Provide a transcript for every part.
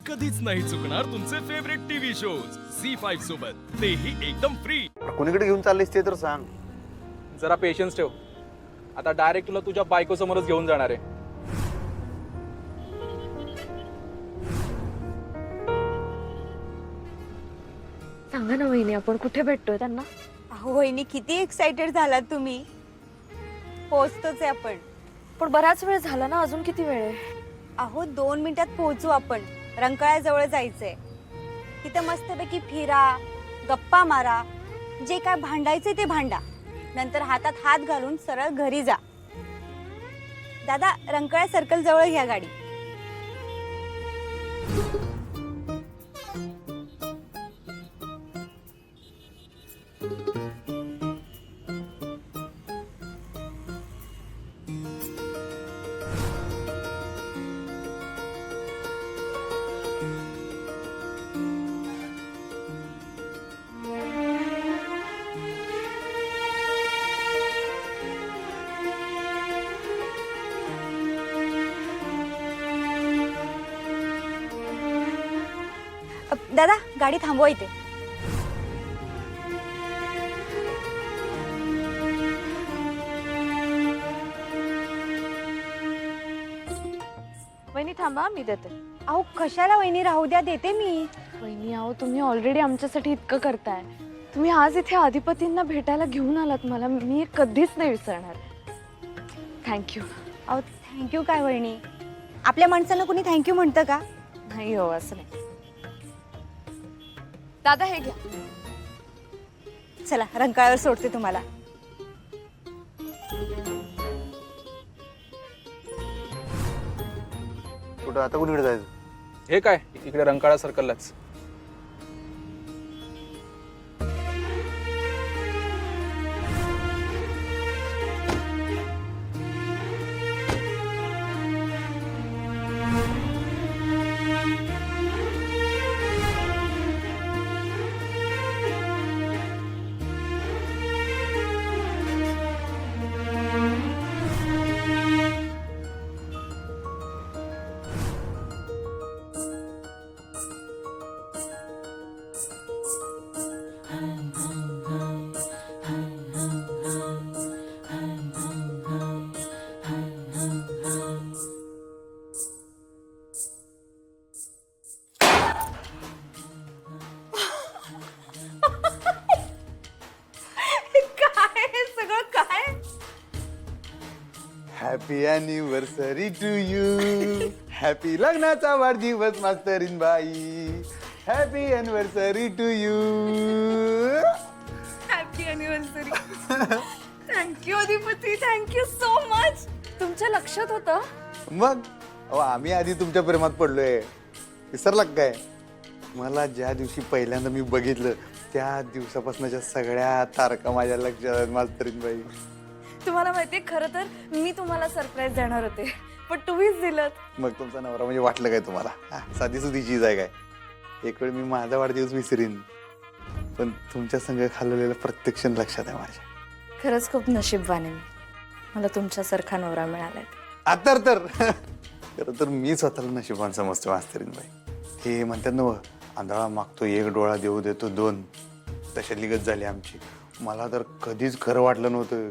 कधीच नाही चुकणार तुमचे फेवरेट टीव्ही शोज झी5 सोबत, तेही एकदम फ्री. कोणीकडे घेऊन चाललेस ते तर सांग. जरा पेशन्स ठेव. आता डायरेक्ट तुला तुझ्या बायको समोरच घेऊन जाणार आहे. सांगा ना वहिनी, आपण कुठे भेटतोय त्यांना? अहो वहिनी, किती एक्साइटेड झालात तुम्ही. पोहोचतोच आहे आपण. पण बराच वेळ झाला ना, अजून किती वेळ आहे? अहो 2 मिनिटात पोहोचू आपण. रंकाळ्याजवळ जायचंय. तिथं मस्तपैकी फिरा, गप्पा मारा, जे काय भांडायचे ते भांडा. नंतर हातात हात घालून सरळ घरी जा. दादा, रंकाळ्या सर्कल जवळ घ्या गाडी. दादा, गाडी थांबवा इथे. वहिनी थांबा, मी देते. अहो कशाला वहिनी, राहू द्या, देते मी. वहिनी अहो, तुम्ही ऑलरेडी आमच्यासाठी इतकं करताय. तुम्ही आज इथे अधिपतींना भेटायला घेऊन आलात मला, मी हे कधीच नाही विसरणार. थँक्यू. अहो थँक्यू काय वहिनी, आपल्या माणसानं कुणी थँक्यू म्हणतं का? नाही हो, असं नाही. दादा हे घ्या. चला, रंकाळ्यावर सोडते तुम्हाला. कुठं आता कुणीकडे जायचं? हे काय, इकडे रंकाळा सर्कललाच. काय हे सगळं काय? Happy anniversary to you. Happy लग्नाचा वाढदिवस मास्तरीन बाई. Happy anniversary to you. Happy anniversary. Thank you Adhipati, thank you so much. तुमच्या लक्षात होतं? मग अहो, आम्ही आधी तुमच्या प्रेमात पडलोय. विसरला काय? मला ज्या दिवशी पहिल्यांदा मी बघितलं त्या दिवसापासूनच्या सगळ्या तारखा माझ्या लक्षात आहेत मास्तरीन बाई. तुम्हाला माहितीये, खरं तर मी तुम्हाला सरप्राईज देणार होते, पण तुम्हीच दिलं. मग तुमचा नवरा म्हणजे वाटलं काय तुम्हाला? साधी सुधी चीज आहे काय? एक वेळ मी माझा वाढदिवस विसरीन, पण तुमच्या संग खाल्लेलं प्रत्येक क्षण लक्षात आहे माझ्या. खरंच खूप नशीबवान आहे मी, मला तुमच्यासारखा नवरा मिळालाय. तर खरं तर मी स्वतःला नशिबान समजतो मास्तरीन बाई. हे म्हणतात ना, आंधळा मागतो एक डोळा, देऊ देतो दोन. तशातली गत झाली आमची. मला तर कधीच खरं वाटलं नव्हतं.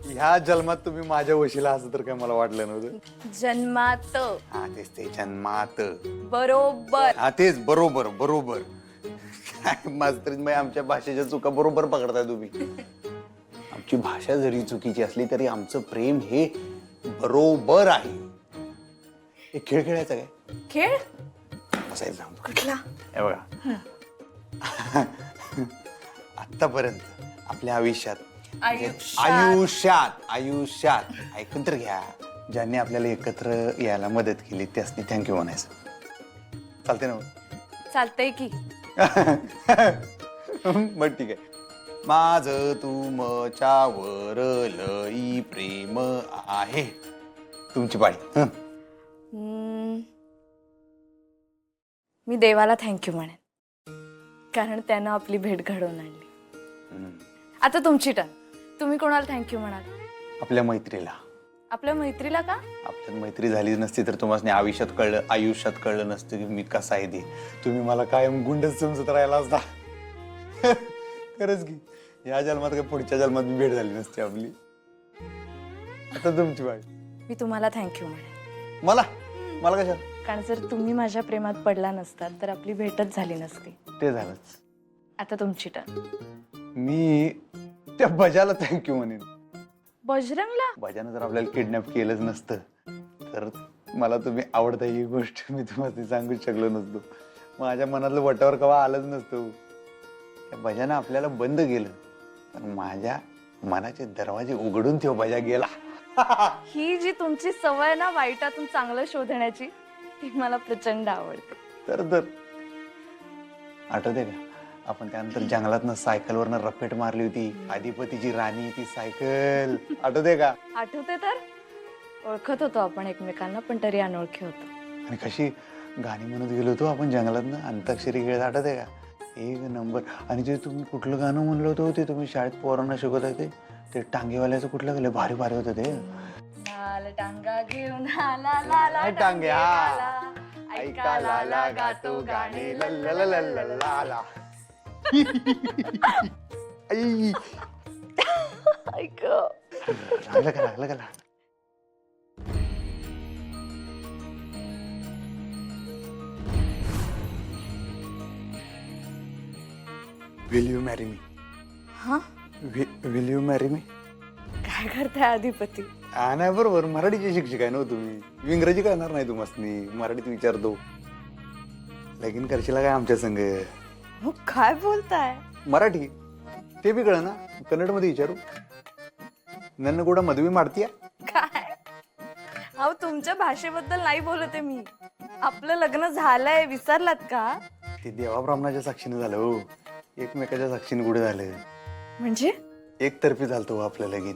ह्या जन्मात तुम्ही माझ्या वशीला असं तर काय मला वाटलं नव्हतं. जन्मात. हा तेच ते, जन्मात. बरोबर. हा तेच, बरोबर बरोबर. काय मास्तरीन बाई, आमच्या भाषेच्या चुका बरोबर पकडताय तुम्ही. आमची भाषा जरी चुकीची असली तरी आमचं प्रेम हे बरोबर आहे. एक खेळ खेळायचा काय? खेळ? बसायला सांगतो. कुठला? हे बघा, आतापर्यंत आपल्या आयुष्यात आयुष्यात ऐकून तर घ्या, ज्यांनी आपल्याला एकत्र यायला मदत केली त्यासनी थँक्यू म्हणायचं. चालते ना? चालतंय की. मग ठीक आहे. माझं तुमच्यावर लई प्रेम आहे. तुमची पाळी. मी देवाला थँक्यू म्हणेन, कारण त्यानं आपली भेट घडवून आणली. आता तुमची टर्न. तुम्ही कोणाला थँक्यू म्हणाल? आपल्या मैत्रीला. आपल्या मैत्रीला का? आपल्यात मैत्री झाली नसती तर तुम्हाला आयुष्यात कळलं नसतं की मी कसा आहे ते. तुम्ही मला कायम गुंडच समजत राहिला असता. खरंच की या जन्मात काय पुढच्या जन्मात भेट झाली नसती आपली. आता तुमची बाई मी तुम्हाला थँक्यू म्हणे. मला कशा कारण जर तुम्ही माझ्या प्रेमात पडला नसतात तर आपली भेटच झाली नसती. ते झालंच. आता तुमची टर्न. मी त्या बजाला थँक्यू म्हणेन. बजरंगला? बजानं जर आपल्याला किडनॅप केलंच नसतं तर मला तुम्ही आवडता ही गोष्ट मी तुम्हाला सांगूच शकलो नसतो. माझ्या मनातलं वटावर कवा आलंच नसतं. त्या बजानं आपल्याला बंद केलं पण माझ्या मनाचे दरवाजे उघडून तो बजा गेला. ही जी तुमची सवय ना वाईटातून चांगलं शोधण्याची ती मला प्रचंड आवडते. तर आठवते का आपण त्यानंतर जंगलातनं सायकलवरनं रपेट मारली होती. अधिपतीची राणी ती सायकल आठवते का? आठवते तर. ओळखत होतो आपण एकमेकांना पण तरी अनोळखी होतो. आणि कशी गाणी म्हणत गेलो होतो आपण जंगलातनं अंताक्षरी खेळत. आठवते का? एक नंबर. आणि जे तुम्ही कुठलं गाणं म्हणलं होतं ते तुम्ही शाळेत पोरांना शिकवत आहे ते टांगेवाल्याचं कुठलं गेलं भारी भारी होतं ते. लाल टांगा घेऊन आला लाला टांगे आला, ऐका लाला गातो गाणे ललललललला. आई ऐक. लागलं का? Will you marry me? हा Will you marry me? काय करताय अधिपती? नाही बरोबर मराठीचे शिक्षक आहे ना तुम्ही. इंग्रजी कळणार नाही तुम्हाला. मराठीत विचारतो लगीन करशील काय आमच्या संग? हो काय बोलताय? मराठी ते बी कळ ना. कन्नड मध्ये विचारू. नन्न गोडा मधवी मारतीया. काय? अहो तुमच्या भाषेबद्दल नाही बोलते मी. आपलं लग्न झालंय विसरलात का? ते देवाब्राह्मणाच्या साक्षीने झालं हो. एकमेकाच्या साक्षीने कुठे झालं? म्हणजे एकतर्फी झालतो आपलं लगीन.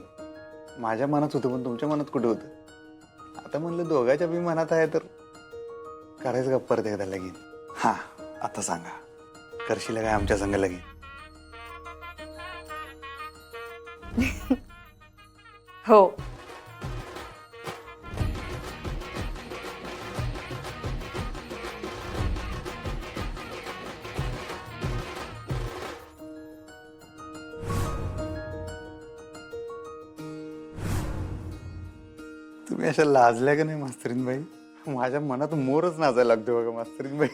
माझ्या मनात होतं पण तुमच्या मनात कुठे होतं? आता म्हणलं दोघांच्या बी मनात आहे तर करायचं का परत एकदा लगीन? हा आता सांगा करशील काय आमच्या संग लगीन? हो. तुम्ही अशा लाजल्या का नाही मास्तरीन बाई? माझ्या मनात मोरच नाचायला लागतो बघा मास्तरीन बाई.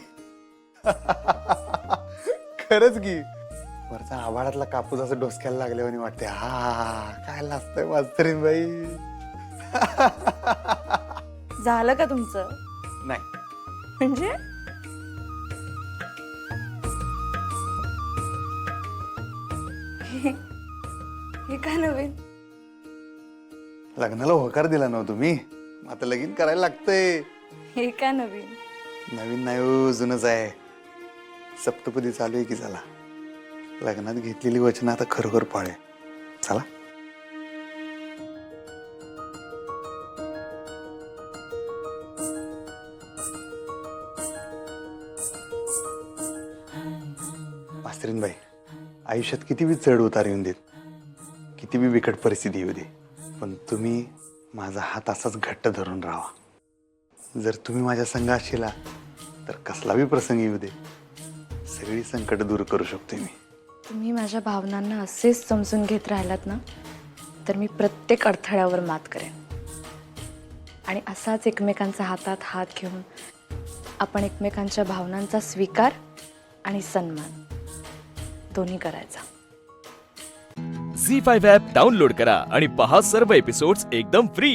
खरंच की वरचा आभाळातला कापूस असं डोसक्याला लागल्यावानी वाटते. हा काय लाजतंय मास्तरीन बाई. झालं का तुमचं? नाही म्हणजे हे काय नवीन? लग्नाला होकार दिला ना तुम्ही. आता लगीन करायला लागतंय. हे काय नवीन? नवीन नाही हो जुनच आहे. सप्तपदी चालू आहे की चला लग्नात घेतलेली वचनं आता खरोखर पाळे. चला मास्तरीन बाई आयुष्यात किती बी चढ उतार येऊन देत किती बी बिकट परिस्थिती येऊ दे पण तुम्ही माझा हात असाच घट्ट धरून राहा. जर तुम्ही माझ्या संग असशीला तर कसला बी प्रसंग येऊ दे सगळी संकट दूर करू शकते मी. तुम्ही माझ्या भावनांना असेच समजून घेत राहिलात ना तर मी प्रत्येक अडथळ्यावर मात करेन आणि असाच एकमेकांचा हातात हात घेऊन आपण एकमेकांच्या भावनांचा स्वीकार आणि सन्मान दोन्ही करायचा. झी 5 ॲप डाउनलोड करा आणि पहा सर्व एपिसोड्स एकदम फ्री.